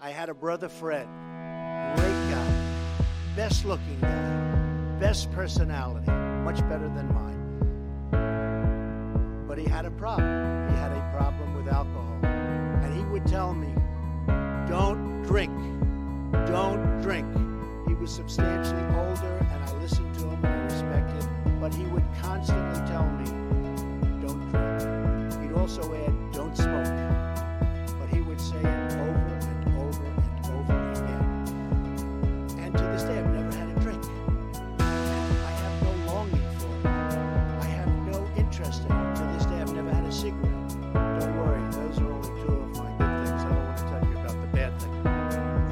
I had a brother Fred, great guy, best looking guy, best personality, much better than mine. But he had a problem. He had a problem with alcohol. And he would tell me, don't drink, don't drink. He was substantially older, and I listened to him and I respected, but he would constantly tell me, don't drink. He'd also add, don't smoke. But he would say it over and over and over again. And to this day, I've never had a drink. I have no longing for it. I have no interest in it. To this day, I've never had a cigarette. Don't worry, those are only two of my good things. I don't want to tell you about the bad things.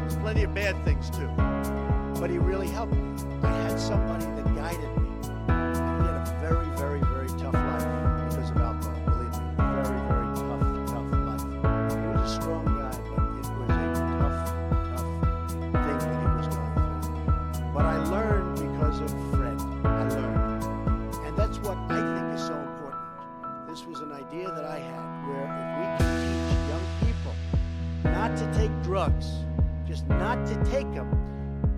There's plenty of bad things too. But he really helped me. I had somebody that guided me. He had a very, very, very tough life because of alcohol, believe me. Very, very tough life. He was a strong guy, but it was a tough thing that he was going through. But I learned because of Fred. I learned. And that's what I think is so important. This was an idea that I had where if we can teach young people not to take drugs, just not to take them.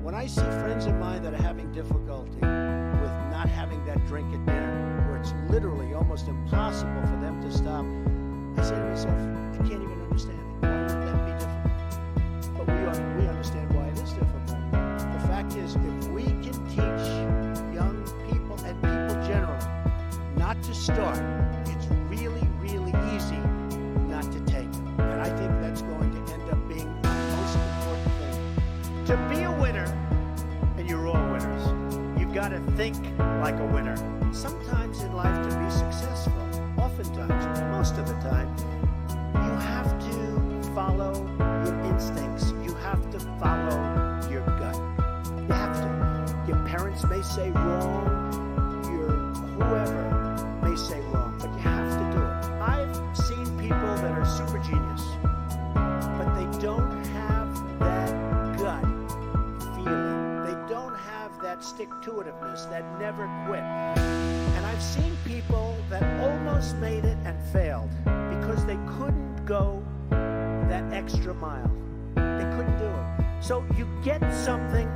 When I see friends of mine that are having difficulty with not having that drink at dinner, where it's literally almost impossible for them to stop, I say to myself, I can't even understand it. Why would that be difficult? But we understand why it is difficult. The fact is, if we can teach young people and people generally not to start, it's really, really easy not to take it. And I think that's going to end up being the most important thing. To be a winner, and you're all winners, you've got to think like a winner. Sometimes in life to be successful, oftentimes, most of the time, you have to follow your instincts. You have to follow your gut. You have to. Your parents may say wrong, your whoever may say wrong, but you have to do it. I've seen people that are super genius, but they don't have that gut feeling. They don't have that stick-to-itiveness, that never quit. And I've seen people that almost made it and failed because they couldn't go that extra mile. They couldn't do it. So you get something,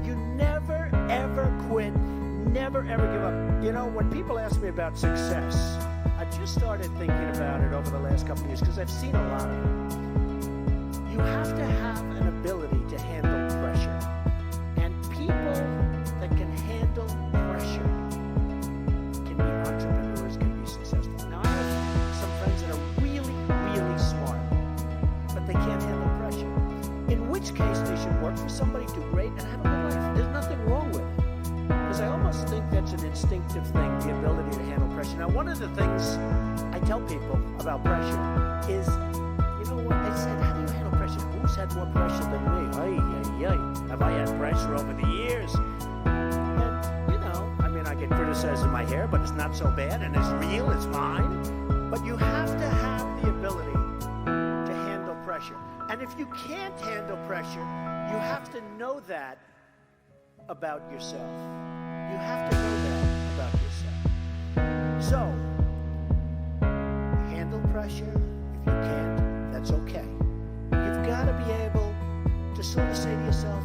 you never ever quit, never ever give up. You know, when people ask me about success, I've just started thinking about it over the last couple of years because I've seen a lot of it. You have to have an ability to handle pressure. And people that can handle pressure can be entrepreneurs, can be successful. Now, I have some friends that are really, really smart, but they can't handle pressure. In which case, they should work for somebody, do great, and have a good life. There's nothing wrong with it. Because I almost think that's an instinctive thing, the ability to handle pressure. Now, one of the things I tell people about pressure is, you know what, I said, how do you handle pressure? Who's had more pressure than me? Have I had pressure over the years? And, you know, I mean, I get criticized in my hair, but it's not so bad, and it's real, it's mine. But you have to have the ability to handle pressure. And if you can't handle pressure, you have to know that about yourself. You have to know that about yourself. So, handle pressure. If you can't, that's okay. You've got to be able to sort of say to yourself,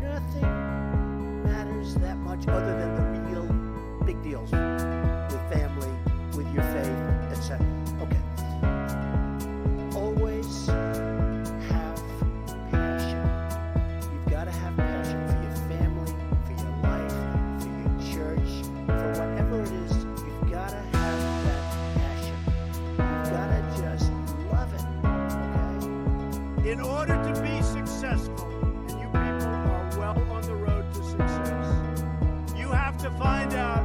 nothing matters that much other than the real big deals with family, with your faith, etc. Okay. Always have passion. You've got to have passion for your family, for your life, for your church, for whatever it is. You've got to have that passion. You've got to just love it. Okay? In order to be successful, and you people are well on the road to success, you have to find out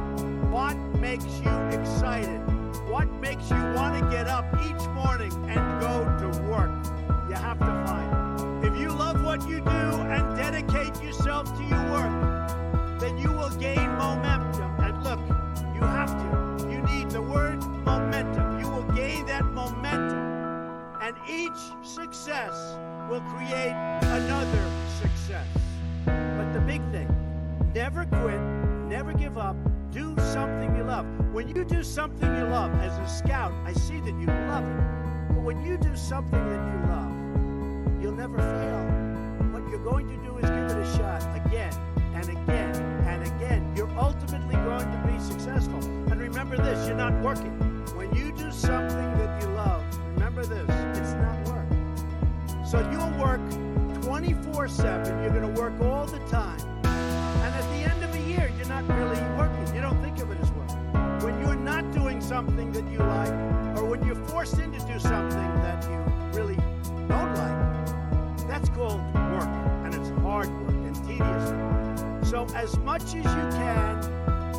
what makes you excited, what makes you want to get up each morning and go to work. You have to find it. If you love what you do and dedicate yourself to your work, then you will gain momentum. And look, you have to. You need the word momentum. You will gain that momentum. And each success will create another success. But the big thing, never quit, never give up, do something you love. When you do something you love, as a scout, I see that you love it. But when you do something that you love, you'll never fail. and again and again, you're ultimately going to be successful. And remember this, you're not working. When you do something that you love, remember this, it's not work. So you'll work 24/7, you're going to work all the time. And at the end of a year, you're not really working. You don't think of it as work. When you're not doing something that you like, or when you're forced into do something that you really don't like, that's called work, and it's hard work and tedious. So as much as you can,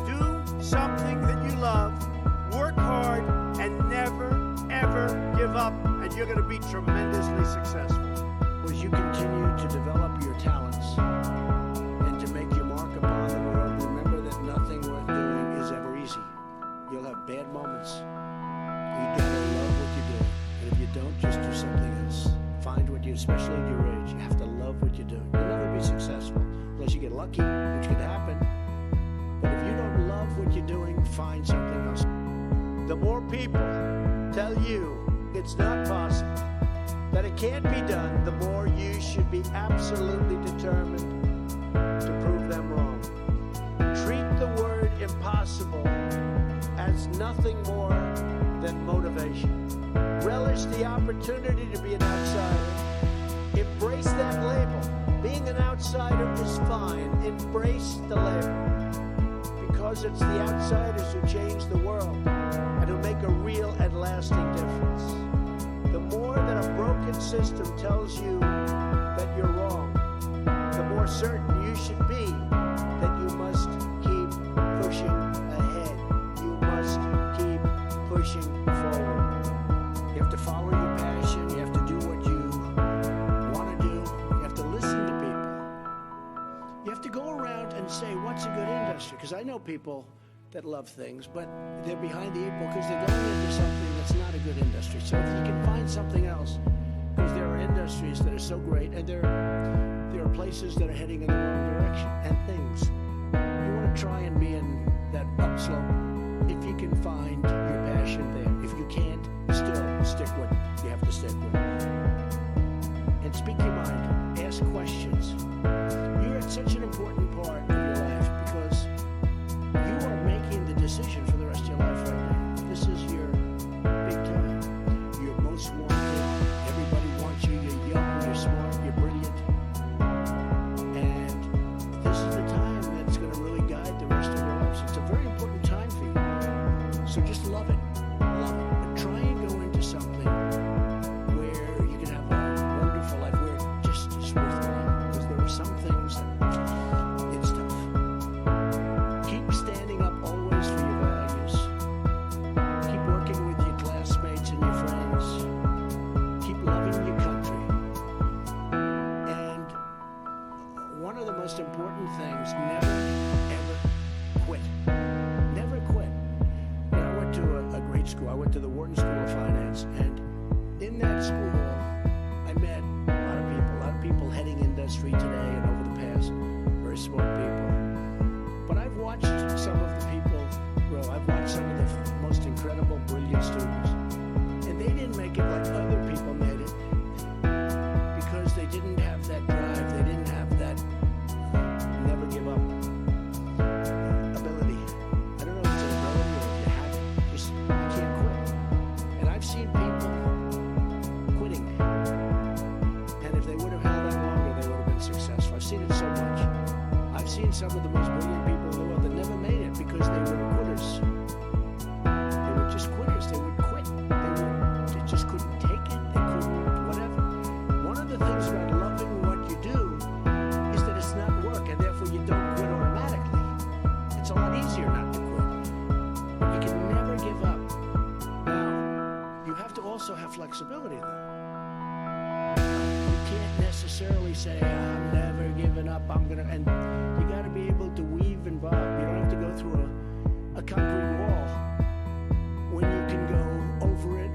do something that you love, work hard, and never, ever give up, and you're going to be tremendously successful. As you continue to develop your talents and to make your mark upon the world, remember that nothing worth doing is ever easy. You'll have bad moments. You gotta love what you do. And if you don't, just do something else. Find what you, especially at your age, you have to love what you do. You'll never be successful unless you get lucky, which could happen. But if you don't love what you're doing, find something else. The more people tell you it's not possible, that it can't be done, the more you should be absolutely determined to prove them wrong. Treat the word impossible as nothing more than motivation. Relish the opportunity to be an outsider. Embrace that label. Being an outsider is fine. Embrace the label. Because it's the outsiders who change the world and who make a real and lasting difference. The more that a broken system tells you that you're wrong, the more certain you should be that you must keep pushing ahead. You must keep pushing forward. You have to follow your passion. You have to do what you want to do. You have to listen to people. You have to go around and say, what's a good industry? Because I know people that love things, but they're behind the eight ball because they're going into something that's not a good industry. So if you can find something else, because there are industries that are so great, and there are places that are heading in the wrong direction, and things. You want to try and be in that upslope if you can find your passion there. If you can't, still stick with it. You have to stick with it. And speak your mind. Ask questions. You're at such an important part of your life because you are making the decision for the rest of your life right now. This is your big time. You're most wanted. Everybody wants you. You're young, you're smart, you're brilliant. And this is the time that's going to really guide the rest of your life. So it's a very important time for you. So just love it. Love it. But try and go into something where you can have a wonderful life, where it just is worthwhile. Because there are some things that it's tough. Keep standing up always for your values. Keep working with your classmates and your friends. Keep loving your country. And one of the most important things, never, ever quit. Never quit. You know, I went to a great school. I went to the Wharton School of Finance. And in that school, I met a lot of people heading industry today and over the past, very smart people. But I've watched some of the people grow. I've watched some of the most incredible, brilliant students. And they didn't make it like other people made it because they didn't have that drive. They didn't have that never give up ability. I don't know if it's an ability or if you have it. Just, you can't quit. And I've seen people quitting. And if they would have held out longer, they would have been successful. I've seen it so much. I've seen some of the most brilliant people in the world that never made it because they were quitters. They were just quitters. They would quit. They just couldn't take it. They couldn't whatever. One of the things about loving what you do is that it's not work, and therefore you don't quit automatically. It's a lot easier not to quit. But you can never give up. Now, you have to also have flexibility, though. You can't necessarily say, I'm never giving up, I'm gonna, and you gotta be able to weave and bob. You don't have to go through a concrete wall when you can go over it